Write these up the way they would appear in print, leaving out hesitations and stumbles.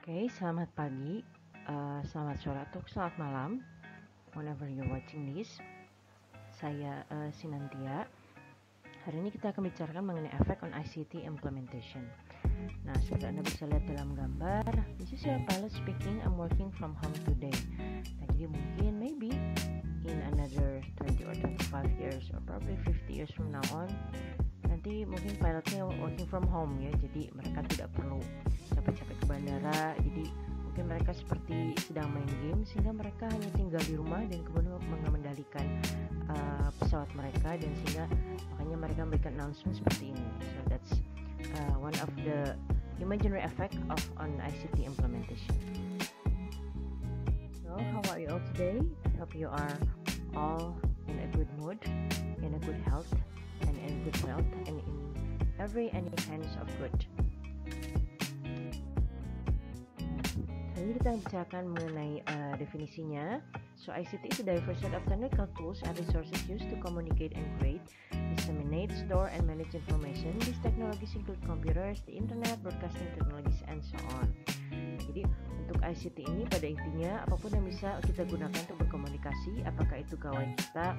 Oke, selamat pagi, selamat sore atau selamat malam, whenever you're watching this. Saya Sinantia. Hari ini kita akan bicarakan mengenai efek on ICT implementation. Nah, seperti Anda bisa lihat dalam gambar, this is your pilot speaking, I'm working from home today. Nah, jadi mungkin maybe in another 20 or 25 years or probably 50 years from now on, nanti mungkin pilotnya working from home ya, jadi mereka tidak perlu capek-capek ke bandara, jadi mungkin mereka seperti sedang main game sehingga mereka hanya tinggal di rumah dan kemudian mengendalikan pesawat mereka, dan sehingga makanya mereka memberikan announcement seperti ini. So that's one of the imaginary effect of on ICT implementation. So how are you all today? I hope you are all in a good mood, in a good health, and in good health, and in any kinds of good. Hari ini kita bicarakan mengenai definisinya. So ICT is a diverse set of technical tools and resources used to communicate and create, disseminate, store, and manage information. These technologies include computers, the internet, broadcasting technologies, and so on. Nah, jadi untuk ICT ini pada intinya apapun yang bisa kita gunakan untuk berkomunikasi, apakah itu gawai kita,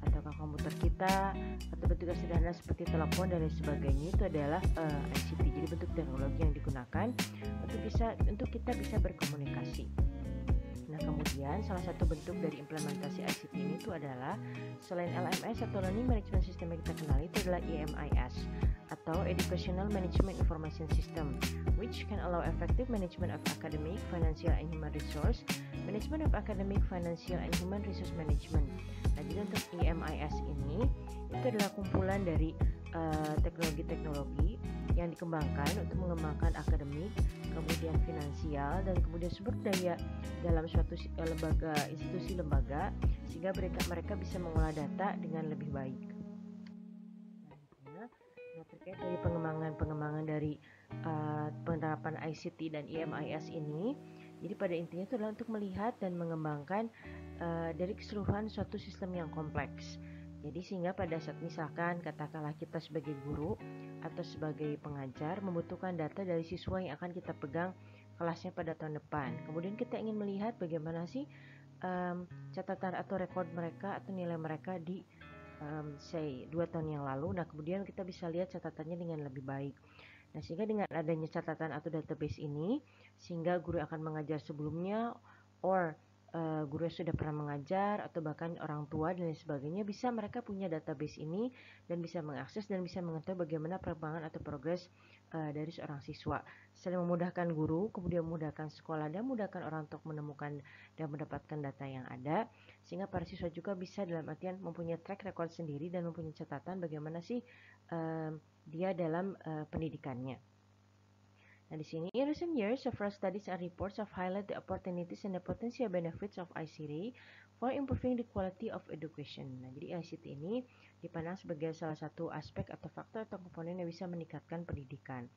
ataukah komputer kita, atau bentuk sederhana seperti telepon dan lain sebagainya, itu adalah ICT. Jadi bentuk teknologi yang digunakan untuk kita bisa berkomunikasi. Nah, kemudian salah satu bentuk dari implementasi ICT ini itu adalah selain LMS atau Learning Management System yang kita kenal, itu adalah EMIS atau Educational Management Information System, which can allow effective management of academic, financial, and human resource, management of academic, financial, and human resource management. Nah, jadi untuk EMIS ini itu adalah kumpulan dari teknologi-teknologi yang dikembangkan untuk mengembangkan akademik, kemudian finansial, dan kemudian sumber daya dalam suatu lembaga, institusi lembaga, sehingga mereka bisa mengolah data dengan lebih baik. Nah, terkait dari pengembangan dari penerapan ICT dan EMIS ini, jadi pada intinya itu adalah untuk melihat dan mengembangkan dari keseluruhan suatu sistem yang kompleks. Jadi sehingga pada saat misalkan katakanlah kita sebagai guru atau sebagai pengajar membutuhkan data dari siswa yang akan kita pegang kelasnya pada tahun depan. Kemudian kita ingin melihat bagaimana sih catatan atau rekod mereka atau nilai mereka di say 2 tahun yang lalu. Nah, kemudian kita bisa lihat catatannya dengan lebih baik. Nah, sehingga dengan adanya catatan atau database ini, sehingga guru akan mengajar sebelumnya or guru yang sudah pernah mengajar atau bahkan orang tua dan lain sebagainya, bisa mereka punya database ini dan bisa mengakses dan bisa mengetahui bagaimana perkembangan atau progres dari seorang siswa. Selain memudahkan guru, kemudian memudahkan sekolah dan memudahkan orang untuk menemukan dan mendapatkan data yang ada, sehingga para siswa juga bisa dalam artian mempunyai track record sendiri dan mempunyai catatan bagaimana sih dia dalam pendidikannya. Nah, di sini, in recent years, several studies and reports have highlighted the opportunities and the potential benefits of ICT for improving the quality of education. Nah, jadi ICT ini dipandang sebagai salah satu aspek atau faktor atau komponen yang bisa meningkatkan pendidikan.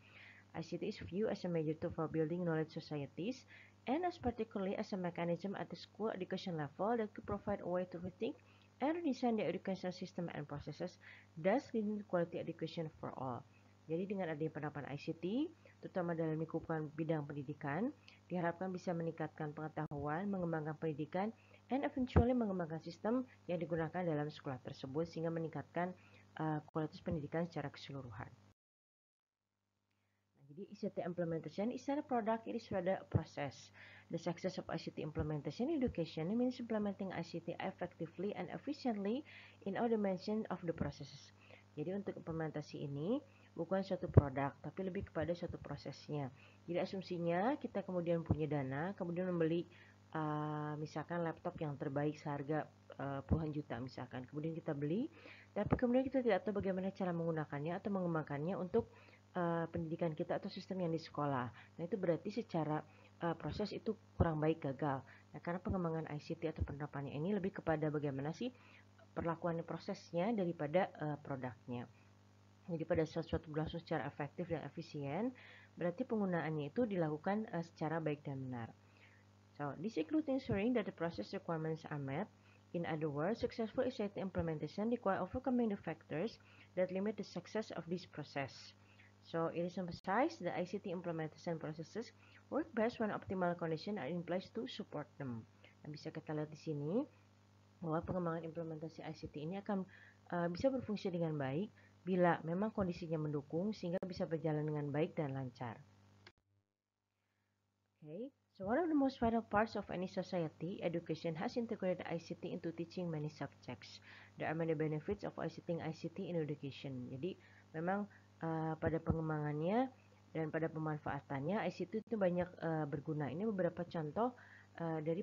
ICT is viewed as a major tool for building knowledge societies, and as particularly as a mechanism at the school education level that could provide a way to rethink and redesign the educational system and processes, thus leading to quality education for all. Jadi dengan adanya penerapan ICT, terutama dalam lingkupan bidang pendidikan, diharapkan bisa meningkatkan pengetahuan, mengembangkan pendidikan, and eventually mengembangkan sistem yang digunakan dalam sekolah tersebut sehingga meningkatkan kualitas pendidikan secara keseluruhan. Nah, jadi ICT implementation is not a product, it is rather a process. The success of ICT implementation in education means implementing ICT effectively and efficiently in all dimensions of the processes. Jadi untuk implementasi ini bukan suatu produk, tapi lebih kepada suatu prosesnya. Jadi asumsinya kita kemudian punya dana, kemudian membeli misalkan laptop yang terbaik seharga puluhan juta misalkan. Kemudian kita beli, tapi kemudian kita tidak tahu bagaimana cara menggunakannya atau mengembangkannya untuk pendidikan kita atau sistem yang di sekolah. Nah, itu berarti secara proses itu kurang baik, gagal. Nah, karena pengembangan ICT atau penerapannya ini lebih kepada bagaimana sih perlakuan prosesnya daripada produknya. Jadi pada sesuatu berlangsung secara efektif dan efisien, berarti penggunaannya itu dilakukan secara baik dan benar. So, this includes ensuring that the process requirements are met. In other words, successful ICT implementation require overcoming the factors that limit the success of this process. So, it is emphasized that ICT implementation processes work best when optimal conditions are in place to support them. Nah, bisa kita lihat di sini bahwa pengembangan implementasi ICT ini akan bisa berfungsi dengan baik bila memang kondisinya mendukung sehingga bisa berjalan dengan baik dan lancar. Okay, so one of the most vital parts of any society, education has integrated ICT into teaching many subjects. There are many benefits of ICT in education. Jadi memang pada pengembangannya dan pada pemanfaatannya ICT itu banyak berguna. Ini beberapa contoh dari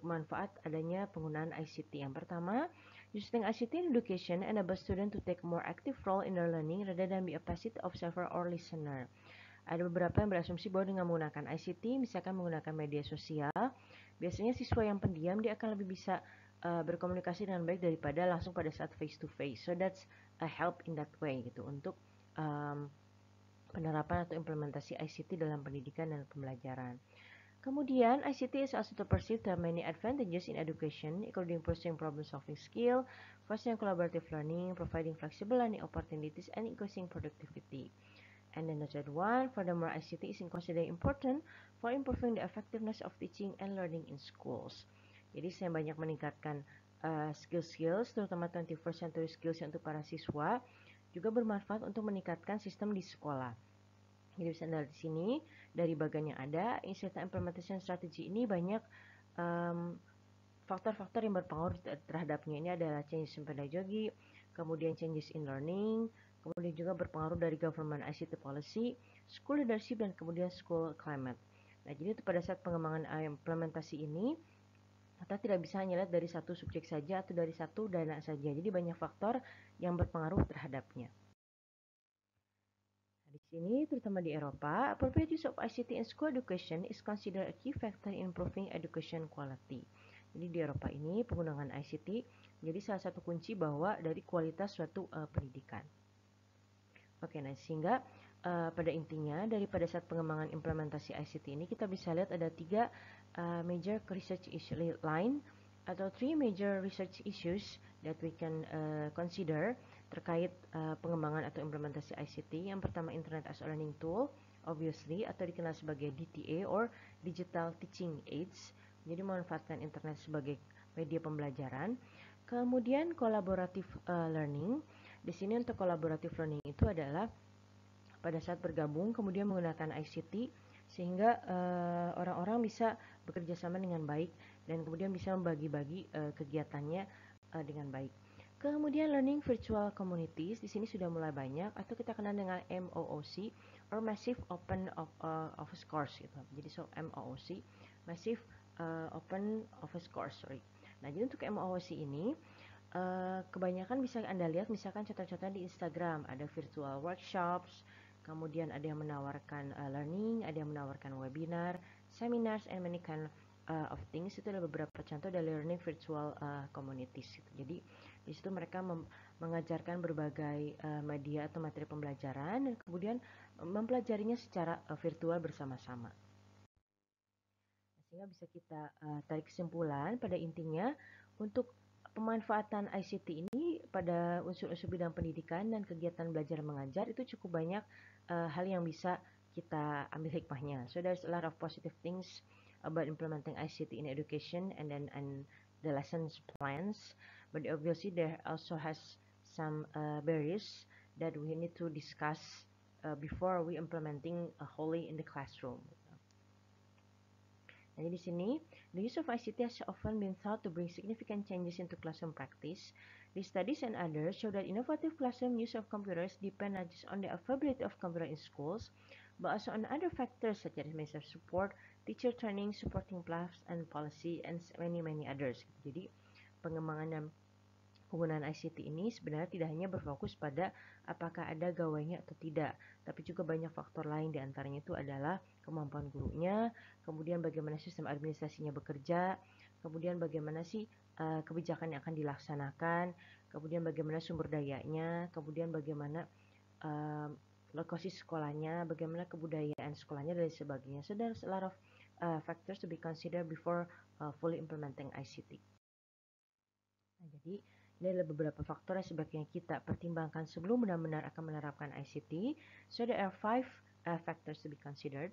manfaat adanya penggunaan ICT. Yang pertama, using ICT in education enables students to take more active role in their learning rather than be a passive observer or listener. Ada beberapa yang berasumsi bahwa dengan menggunakan ICT, misalkan menggunakan media sosial, biasanya siswa yang pendiam dia akan lebih bisa berkomunikasi dengan baik daripada langsung pada saat face to face. So that's a help in that way gitu untuk penerapan atau implementasi ICT dalam pendidikan dan pembelajaran. Kemudian, ICT is also perceived to have many advantages in education, including pursuing problem-solving skill, fostering collaborative learning, providing flexible learning opportunities, and increasing productivity. And then the third one, furthermore, ICT is considered important for improving the effectiveness of teaching and learning in schools. Jadi, saya banyak meningkatkan skill-skills, terutama 21st century skills untuk para siswa, juga bermanfaat untuk meningkatkan sistem di sekolah. Jadi bisa lihat di sini dari bagian yang ada, serta implementation strategi ini banyak faktor-faktor yang berpengaruh terhadapnya. Ini adalah changes in pedagogy, kemudian changes in learning, kemudian juga berpengaruh dari government ICT policy, school leadership, dan kemudian school climate. Nah, jadi pada saat pengembangan implementasi ini, kita tidak bisa hanya lihat dari satu subjek saja atau dari satu dana saja. Jadi banyak faktor yang berpengaruh terhadapnya. Di sini, terutama di Eropa, appropriate use of ICT in school education is considered a key factor in improving education quality. Jadi di Eropa ini penggunaan ICT menjadi salah satu kunci bahwa dari kualitas suatu pendidikan. Oke, nah sehingga pada intinya daripada saat pengembangan implementasi ICT ini kita bisa lihat ada tiga major research issue line atau three major research issues that we can consider terkait pengembangan atau implementasi ICT. Yang pertama, Internet as a Learning Tool, obviously, atau dikenal sebagai DTA or Digital Teaching Aids. Jadi memanfaatkan internet sebagai media pembelajaran. Kemudian collaborative learning. Di sini untuk collaborative learning itu adalah pada saat bergabung kemudian menggunakan ICT sehingga orang-orang bisa bekerja sama dengan baik dan kemudian bisa membagi-bagi kegiatannya dengan baik. Kemudian learning virtual communities di sini sudah mulai banyak atau kita kenal dengan MOOC or Massive Open Office Course gitu. Jadi MOOC, Massive Open Office Course, sorry. Nah, jadi untuk MOOC ini kebanyakan bisa Anda lihat misalkan contoh-contoh di Instagram, ada virtual workshops, kemudian ada yang menawarkan learning, ada yang menawarkan webinar, seminars, and many kind of things. Itu adalah beberapa contoh dari learning virtual communities. Jadi di situ mereka mengajarkan berbagai media atau materi pembelajaran dan kemudian mempelajarinya secara virtual bersama-sama. Sehingga bisa kita tarik kesimpulan pada intinya untuk pemanfaatan ICT ini pada unsur-unsur bidang pendidikan dan kegiatan belajar mengajar itu cukup banyak hal yang bisa kita ambil hikmahnya. So there's a lot of positive things about implementing ICT in education and the lessons plans, but obviously there also has some barriers that we need to discuss before we implementing wholly in the classroom. Jadi di sini, the use of ICT has often been thought to bring significant changes into classroom practice. These studies and others show that innovative classroom use of computers depend not just on the availability of computer in schools, but also on other factors such as measure support, teacher training, supporting plans and policy, and many others. Jadi pengembangan dan penggunaan ICT ini sebenarnya tidak hanya berfokus pada apakah ada gawainya atau tidak, tapi juga banyak faktor lain, diantaranya itu adalah kemampuan gurunya, kemudian bagaimana sistem administrasinya bekerja, kemudian bagaimana sih kebijakan yang akan dilaksanakan, kemudian bagaimana sumber dayanya, kemudian bagaimana lokasi sekolahnya, bagaimana kebudayaan sekolahnya, dan sebagainya. So there's a lot of factors to be considered before fully implementing ICT. Nah, jadi ini adalah beberapa faktor yang sebaiknya kita pertimbangkan sebelum benar-benar akan menerapkan ICT. So there are 5 factors to be considered.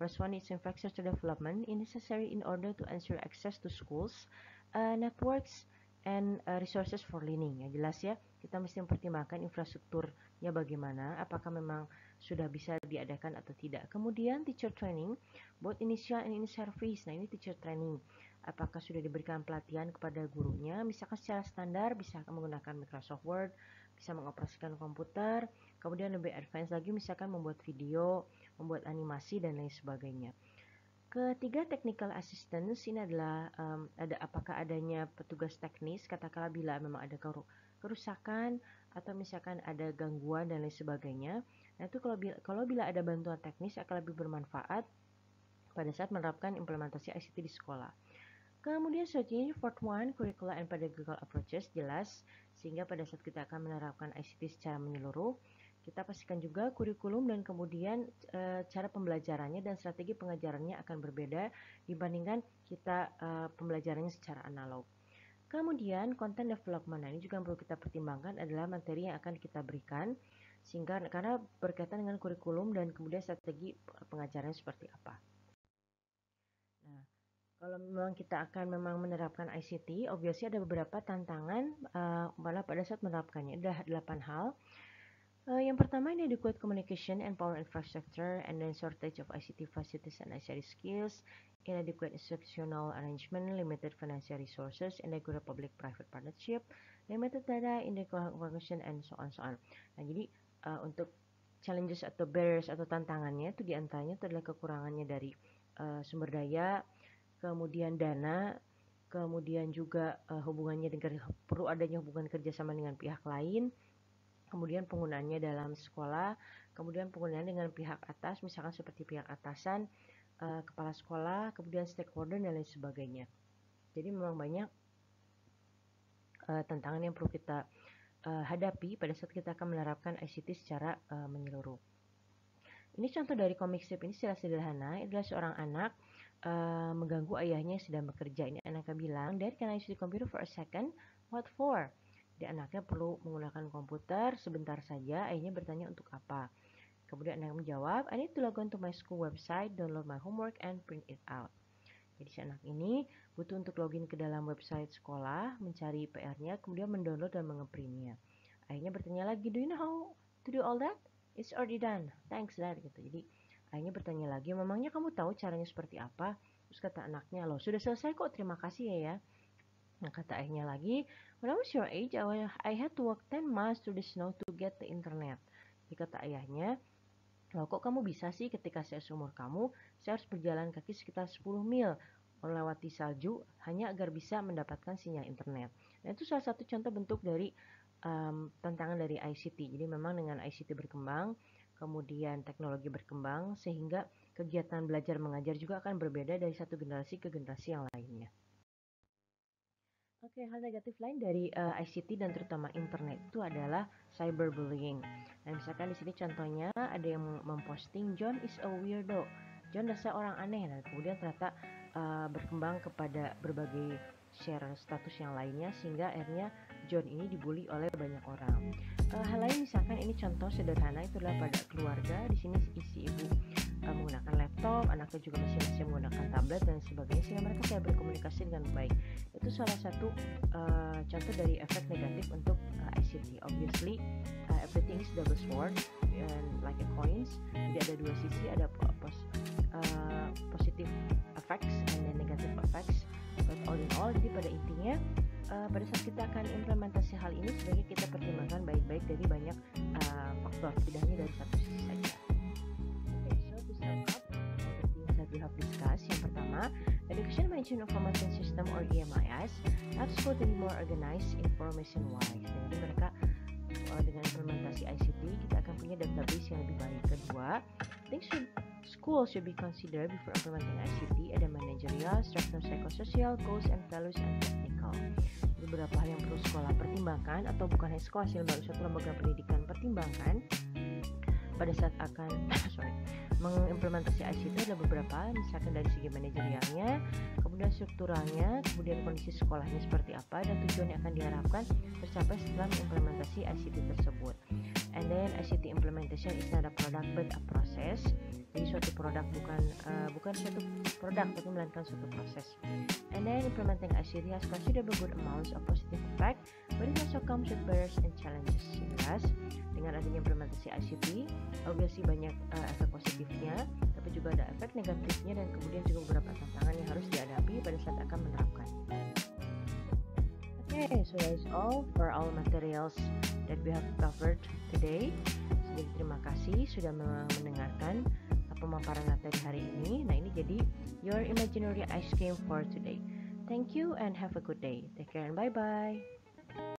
First one is infrastructure development is necessary in order to ensure access to schools, networks, and resources for learning. Ya jelas ya, kita mesti mempertimbangkan infrastrukturnya bagaimana, apakah memang sudah bisa diadakan atau tidak. Kemudian teacher training, both initial and in service. Nah ini teacher training, apakah sudah diberikan pelatihan kepada gurunya, misalkan secara standar bisa menggunakan Microsoft Word, bisa mengoperasikan komputer, kemudian lebih advance lagi misalkan membuat video, membuat animasi dan lain sebagainya. Ketiga, technical assistance ini adalah apakah adanya petugas teknis, katakanlah bila memang ada kerusakan atau misalkan ada gangguan dan lain sebagainya. Nah itu kalau bila ada bantuan teknis akan lebih bermanfaat pada saat menerapkan implementasi ICT di sekolah. Kemudian selanjutnya fourth one, curricular and pedagogical approaches, jelas sehingga pada saat kita akan menerapkan ICT secara menyeluruh, kita pastikan juga kurikulum dan kemudian cara pembelajarannya dan strategi pengajarannya akan berbeda dibandingkan kita pembelajarannya secara analog. Kemudian content development, nah ini juga yang perlu kita pertimbangkan adalah materi yang akan kita berikan sehingga karena berkaitan dengan kurikulum dan kemudian strategi pengajaran seperti apa. Nah, kalau memang kita akan memang menerapkan ICT, obviously ada beberapa tantangan pada saat menerapkannya. Ada 8 hal. Yang pertama ini adequate communication and power infrastructure, and then shortage of ICT facilities and ICT skills, inadequate institutional arrangement, limited financial resources, inadequate public-private partnership, limited data, inadequate information, and so on. Nah, jadi untuk challenges atau barriers atau tantangannya itu diantaranya itu adalah kekurangannya dari sumber daya, kemudian dana, kemudian juga hubungannya dengan perlu adanya hubungan kerjasama dengan pihak lain, kemudian penggunaannya dalam sekolah, kemudian penggunaan dengan pihak atas, misalkan seperti pihak atasan, kepala sekolah, kemudian stakeholder dan lain sebagainya. Jadi memang banyak tantangan yang perlu kita hadapi pada saat kita akan menerapkan ICT secara menyeluruh. Ini contoh dari komik strip ini secara sederhana, adalah seorang anak mengganggu ayahnya yang sedang bekerja. Ini anaknya bilang, "Dad, can I use the computer for a second?" "What for?" Jadi anaknya perlu menggunakan komputer sebentar saja. Ayahnya bertanya untuk apa. Kemudian anaknya menjawab, "I need to log on to my school website, download my homework, and print it out." Jadi si anak ini butuh untuk login ke dalam website sekolah, mencari PR-nya, kemudian mendownload dan mengeprintnya. Ayahnya bertanya lagi, "Do you know how to do all that?" "It's already done. Thanks, Dad." Gitu. Jadi ayahnya bertanya lagi, "Memangnya kamu tahu caranya seperti apa?" Terus kata anaknya, "Loh, sudah selesai kok, terima kasih ya." Nah, kata ayahnya lagi, "When I was your age, I had to walk 10 miles through the snow to get the internet." Jadi kata ayahnya, "Loh, kok kamu bisa sih ketika saya seumur kamu, saya harus berjalan kaki sekitar 10 mil melewati salju hanya agar bisa mendapatkan sinyal internet." Nah, itu salah satu contoh bentuk dari tantangan dari ICT. Jadi memang dengan ICT berkembang, kemudian teknologi berkembang, sehingga kegiatan belajar mengajar juga akan berbeda dari satu generasi ke generasi yang lainnya. Oke, hal negatif lain dari ICT dan terutama internet itu adalah cyberbullying. Nah, misalkan di sini contohnya ada yang memposting John is a weirdo. John dasar orang aneh. Nah, kemudian ternyata berkembang kepada berbagai share status yang lainnya sehingga akhirnya John ini dibully oleh banyak orang. Hal lain misalkan ini contoh sederhana itu adalah pada keluarga. Di sini isi ibu menggunakan laptop, anaknya juga masih menggunakan tablet dan sebagainya sehingga mereka tidak berkomunikasi dengan baik. Itu salah satu contoh dari efek negatif untuk ICT. Obviously, everything is double sword and like a coins. Jadi ada dua sisi, ada positive effects and then negative effects. But all in all, jadi pada intinya pada saat kita akan implementasi hal ini sebaiknya kita pertimbangkan baik-baik dari banyak faktor, tidak hanya dari satu sisi saja. Okay, so to sum up the things that we have discussed, yang pertama, Education Management Information System or EMIS helps school to be more organized information wise. Jadi mereka dengan implementasi ICT kita akan punya database yang lebih baik. Kedua, school should be considered before implementing ICT. Ada managerial, structural, psychosocial, goals and values, and technical. Jadi beberapa hal yang perlu sekolah pertimbangkan atau bukan hanya sekolah, lembaga suatu lembaga pendidikan pertimbangkan pada saat akan mengimplementasi ICT. Ada beberapa, misalkan dari segi manajerialnya, kemudian strukturalnya, kemudian kondisi sekolahnya seperti apa, dan tujuan yang akan diharapkan tercapai setelah mengimplementasi ICT tersebut. And then ICT implementation is not a product but a process. Jadi suatu produk bukan suatu produk, tapi melainkan suatu proses. And then implementing ICT has considerable good amounts of positive effect, but it also comes with barriers and challenges. Jelas, dengan adanya implementasi ICT, obviously banyak efek positifnya, tapi juga ada efek negatifnya dan kemudian juga beberapa tantangan yang harus dihadapi pada saat akan menerapkan. Okay, so that's all for all materials that we have covered today. Jadi terima kasih sudah mendengarkan pemaparan materi hari ini. Nah, ini jadi your imaginary ice cream for today. Thank you and have a good day. Take care and bye-bye.